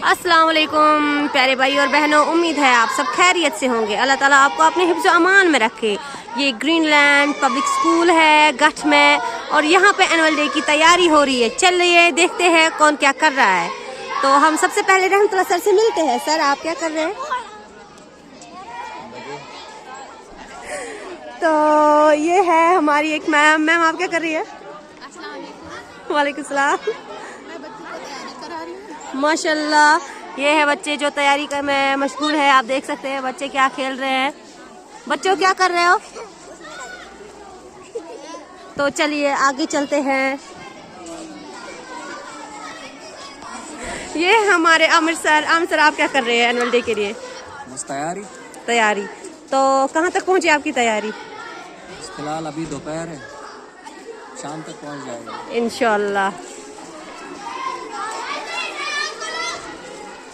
अस्सलाम वालेकुम प्यारे भाई और बहनों, उम्मीद है आप सब खैरियत से होंगे। अल्लाह ताला आपको अपने हिफ्ज़ अमान में रखे। ये ग्रीनलैंड पब्लिक स्कूल है गठ में और यहाँ पे एनुअल डे की तैयारी हो रही है। चलिए देखते हैं कौन क्या कर रहा है। तो हम सबसे पहले रहमतुल्लाह सर से मिलते हैं। सर आप क्या कर रहे हैं? तो ये है हमारी एक मैम। मैम आप क्या कर रही है? वालेकुम सलाम। माशाल्लाह ये है बच्चे जो तैयारी कर में मशगूल है। आप देख सकते हैं बच्चे क्या खेल रहे हैं। बच्चों क्या कर रहे हो? तो चलिए आगे चलते हैं। ये हमारे आमिर सर आप क्या कर रहे हैं एनुअल डे के लिए? बस तैयारी। तो कहाँ तक पहुँची आपकी तैयारी? फिलहाल अभी दोपहर है, शाम तक पहुँच जाएगा इंशाल्लाह।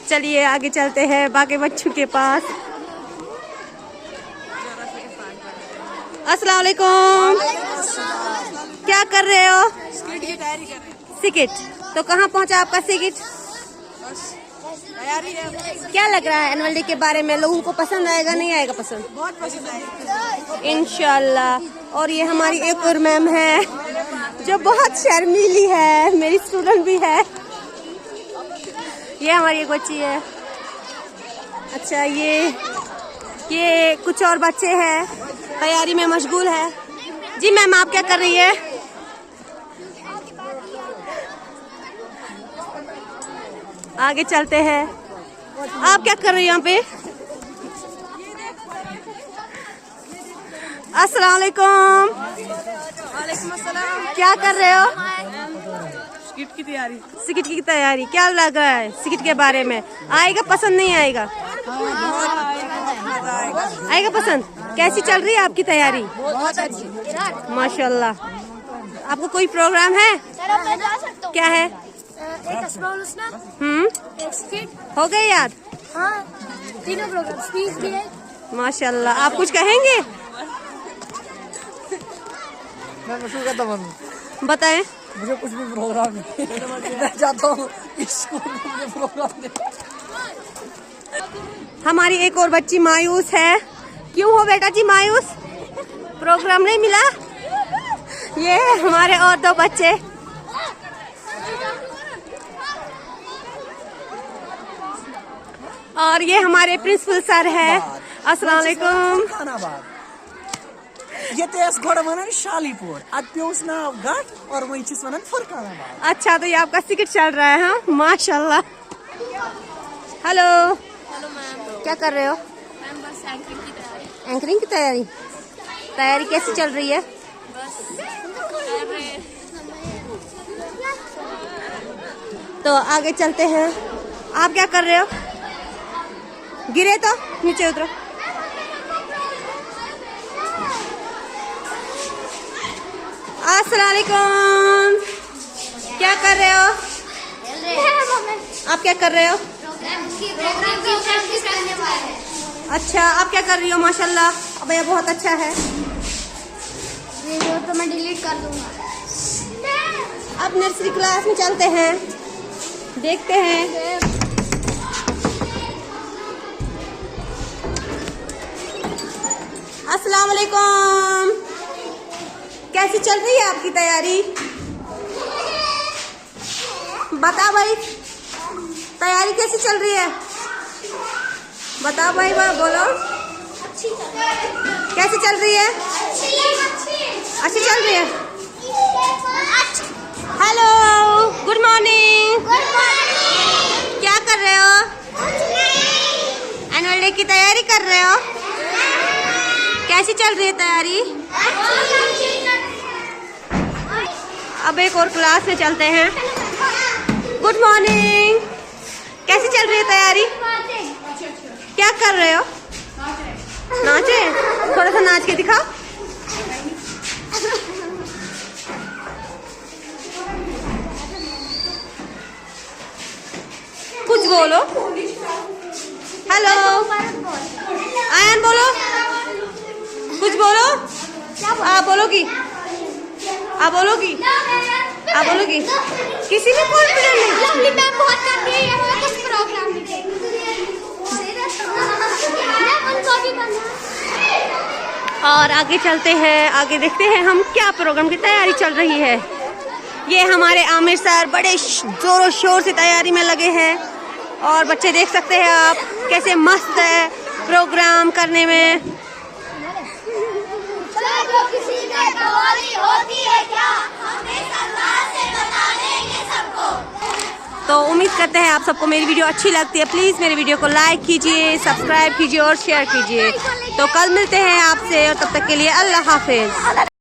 चलिए आगे चलते हैं बाकी बच्चों के पास। अस्सलाम वालेकुम। क्या कर रहे हो? स्किट की तैयारी कर रहे हैं। सिकिट। तो कहाँ पहुँचा आपका सिकिट? तैयारी है। क्या लग रहा है एनुअल डे के बारे में? लोगों को पसंद आएगा नहीं आएगा पसंद? बहुत पसंद आएगा इंशाल्लाह। और ये हमारी एक और मैम है जो बहुत शर्मीली है, मेरी स्टूडेंट भी है। ये हमारी एक बच्ची है। अच्छा ये कुछ और बच्चे हैं तैयारी में मशगूल है। जी मैम आप क्या कर रही है? आगे चलते हैं। आप क्या कर रही हो यहाँ पे? अस्सलाम वालेकुम। वालेकुम अस्सलाम। क्या कर रहे हो? स्किट की तैयारी। सिकिट की तैयारी। क्या लग रहा है सिकिट के बारे में? आएगा पसंद नहीं आएगा? आएगा पसंद। कैसी चल रही है आपकी तैयारी? बहुत अच्छी। माशाल्लाह। आपको कोई प्रोग्राम है? क्या है? एक एक स्किट हो गए याद? हाँ, तीनों प्रोग्राम स्पीच भी है। माशाल्लाह। आप कुछ कहेंगे? मैं मशहूर करता हूँ। बताएं। मुझे कुछ भी प्रोग्राम नहीं मैं चाहता हूँ स्कूल में मुझे प्रोग्राम दे। हमारी एक और बच्ची मायूस है। क्यों हो बेटा जी मायूस? प्रोग्राम नहीं मिला? ये हमारे और दो बच्चे। और ये हमारे प्रिंसिपल सर है। अस्सलाम वालेकुम। ये तेज घोड़ा वनान शालीपुर अद प्योस नाव गठ और वही चीज वनान फरकानाबाद। अच्छा तो ये आपका सिकिट चल रहा है? हाँ माशाल्लाह। Hello ma'am. क्या कर रहे हो? मैम बस एंकरिंग की तैयारी। एंकरिंग की तैयारी। तैयारी कैसी चल रही है? बस तो आगे चलते हैं। आप क्या कर रहे हो? गिरे तो नीचे उतरो। अस्सलाम वालेकुम। क्या कर रहे हो? आप क्या कर रहे हो? अच्छा आप क्या कर रही हो? माशाल्लाह। अब यह बहुत अच्छा है। वीडियो तो मैं डिलीट कर दूंगा। अब नर्सरी क्लास में चलते हैं, देखते हैं। अस्सलाम वालेकुम। कैसी चल रही है आपकी तैयारी? बता भाई तैयारी कैसी चल रही है? बताओ भाई बोलो। कैसी चल रही है? अच्छी चल रही है। Hello good morning. क्या कर रहे हो? एनुअल डे की तैयारी कर रहे हो? कैसी चल रही है तैयारी? अब एक और क्लास में चलते हैं। Good morning. कैसी चल रही है तैयारी? क्या कर रहे हो? नाचे? थोड़ा सा नाच के दिखाओ। कुछ बोलो। हेलो आयन बोलो। कुछ बोलो। आप बोलोगी? आप बोलोगी? आप बोलोगी? किसी भी कॉन्फिडेंट नहीं। लवली मैम बहुत कर रही है कुछ प्रोग्राम और आगे चलते हैं, आगे देखते हैं हम क्या प्रोग्राम की तैयारी चल रही है। ये हमारे आमिर सर बड़े जोरों शोर से तैयारी में लगे हैं और बच्चे देख सकते हैं आप कैसे मस्त है प्रोग्राम करने में। जो किसी ने कवाली होती है क्या, हमें सरकार से बता देंगे सबको। तो उम्मीद करते हैं आप सबको मेरी वीडियो अच्छी लगती है। प्लीज़ मेरी वीडियो को लाइक कीजिए, सब्सक्राइब कीजिए और शेयर कीजिए। तो कल मिलते हैं आपसे और तब तक के लिए अल्लाह हाफिज।